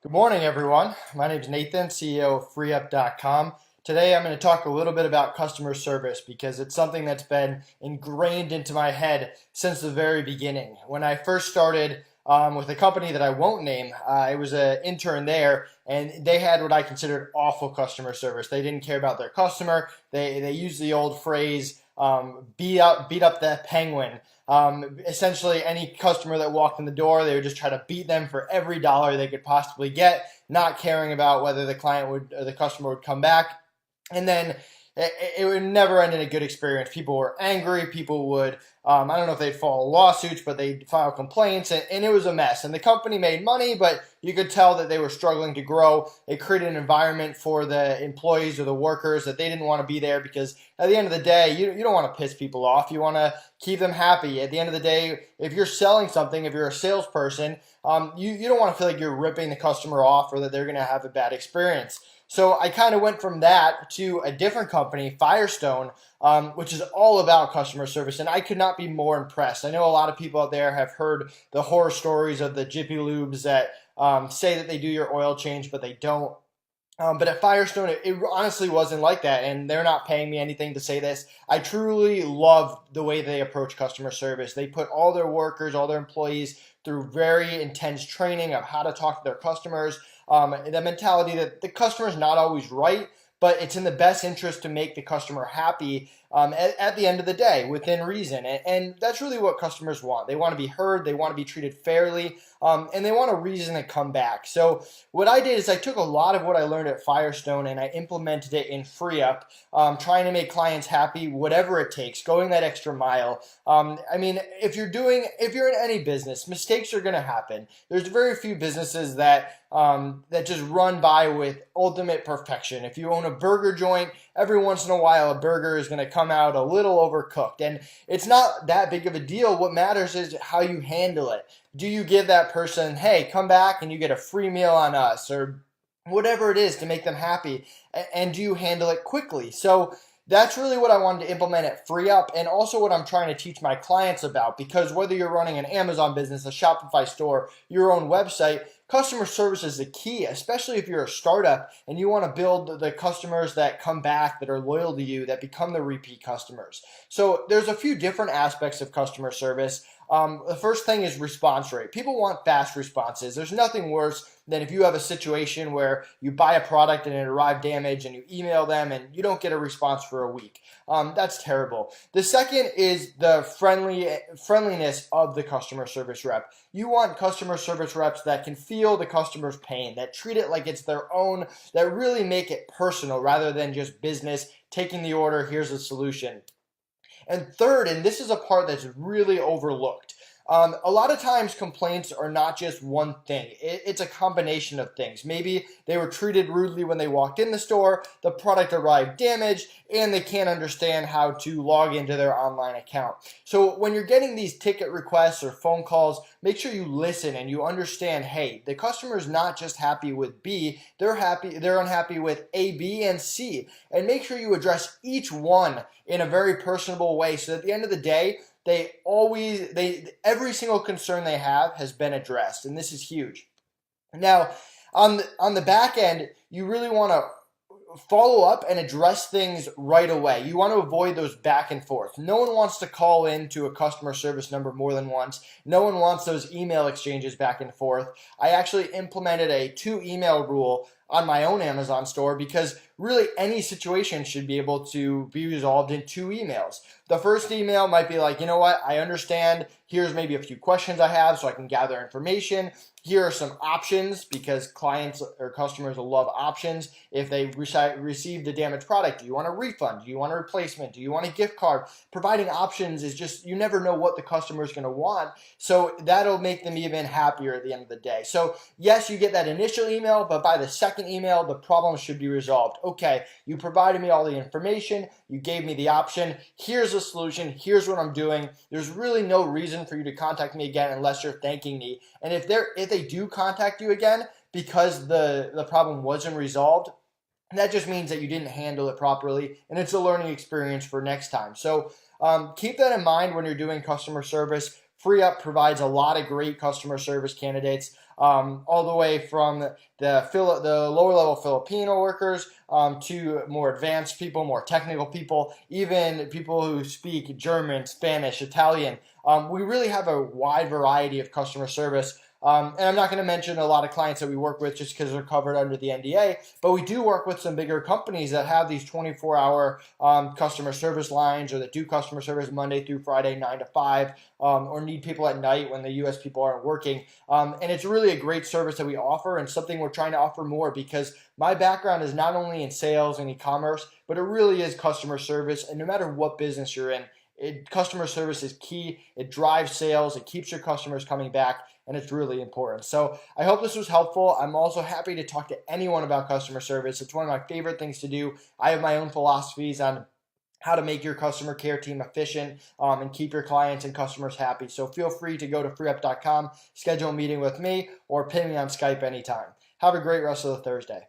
Good morning, everyone. My name is Nathan, CEO of FreeeUp.com. Today, I'm going to talk a little bit about customer service because it's something that's been ingrained into my head since the very beginning. When I first started with a company that I won't name, I was an intern there, and they had what I considered awful customer service. They didn't care about their customer. They used the old phrase, beat up that penguin. Essentially, any customer that walked in the door, they would just try to beat them for every dollar they could possibly get, not caring about whether the client would or the customer would come back. And then it would never end in a good experience. People were angry. People would, I don't know if they'd file lawsuits, but they'd file complaints, and it was a mess. And the company made money, but you could tell that they were struggling to grow. It created an environment for the employees or the workers that they didn't want to be there because at the end of the day, you don't want to piss people off. You want to keep them happy. At the end of the day, if you're selling something, if you're a salesperson, you don't want to feel like you're ripping the customer off or that they're going to have a bad experience. So I kind of went from that to a different company, Firestone, which is all about customer service, and I could not be more impressed. I know a lot of people out there have heard the horror stories of the Jiffy Lubes that say that they do your oil change, but they don't. But at Firestone, it honestly wasn't like that, and they're not paying me anything to say this. I truly love the way they approach customer service. They put all their workers, all their employees through very intense training of how to talk to their customers. The mentality that the customer is not always right, but it's in the best interest to make the customer happy at the end of the day, within reason. And that's really what customers want. They want to be heard, they want to be treated fairly, and they want a reason to come back. So what I did is I took a lot of what I learned at Firestone and I implemented it in FreeeUp, trying to make clients happy, whatever it takes, going that extra mile. If you're in any business, mistakes are going to happen. There's very few businesses that just run by with ultimate perfection. If you own a burger joint, every once in a while a burger is going to come out a little overcooked, and it's not that big of a deal. What matters is how you handle it. Do you give that person, hey, come back and you get a free meal on us, or whatever it is to make them happy, and do you handle it quickly? So that's really what I wanted to implement at FreeeUp, and also what I'm trying to teach my clients about, because whether you're running an Amazon business, a Shopify store, your own website, customer service is the key, especially if you're a startup and you want to build the customers that come back, that are loyal to you, that become the repeat customers. So there's a few different aspects of customer service. The first thing is response rate. People want fast responses. There's nothing worse than if you have a situation where you buy a product and it arrived damaged and you email them and you don't get a response for a week. That's terrible. The second is the friendliness of the customer service rep. You want customer service reps that can feel the customer's pain, that treat it like it's their own, that really make it personal rather than just business, taking the order, here's the solution. And third, and this is a part that's really overlooked, a lot of times complaints are not just one thing. It's a combination of things. Maybe they were treated rudely when they walked in the store, the product arrived damaged, and they can't understand how to log into their online account. So when you're getting these ticket requests or phone calls, make sure you listen and you understand, hey, the customer is not just happy with B, they're unhappy with A, B, and C. And make sure you address each one in a very personable way so that at the end of the day, every single concern they have has been addressed, and this is huge. Now, on the back end, you really want to follow up and address things right away. You want to avoid those back and forth. No one wants to call in to a customer service number more than once. No one wants those email exchanges back and forth. I actually implemented a 2-email rule on my own Amazon store because really any situation should be able to be resolved in 2 emails. The first email might be like, you know what, I understand. Here's maybe a few questions I have so I can gather information. Here are some options, because clients or customers will love options. If they received a damaged product, do you want a refund? Do you want a replacement? Do you want a gift card? Providing options is just, you never know what the customer is going to want. So that'll make them even happier at the end of the day. So yes, you get that initial email, but by the second email, the problem should be resolved. Okay, you provided me all the information. You gave me the option. Here's the solution. Here's what I'm doing. There's really no reason for you to contact me again unless you're thanking me. And if they do contact you again because the problem wasn't resolved, that just means that you didn't handle it properly, and it's a learning experience for next time. So keep that in mind when you're doing customer service. FreeeUp provides a lot of great customer service candidates. all the way from the lower level Filipino workers to more advanced people, more technical people, even people who speak German, Spanish, Italian. We really have a wide variety of customer service. And I'm not going to mention a lot of clients that we work with just because they're covered under the NDA, but we do work with some bigger companies that have these 24-hour customer service lines, or that do customer service Monday through Friday, 9 to 5, or need people at night when the U.S. people aren't working. And it's really a great service that we offer, and something we're trying to offer more, because my background is not only in sales and e-commerce, but it really is customer service. And no matter what business you're in, customer service is key. It drives sales. It keeps your customers coming back, and it's really important. So I hope this was helpful. I'm also happy to talk to anyone about customer service. It's one of my favorite things to do. I have my own philosophies on how to make your customer care team efficient and keep your clients and customers happy. So feel free to go to FreeeUp.com, schedule a meeting with me, or ping me on Skype anytime. Have a great rest of the Thursday.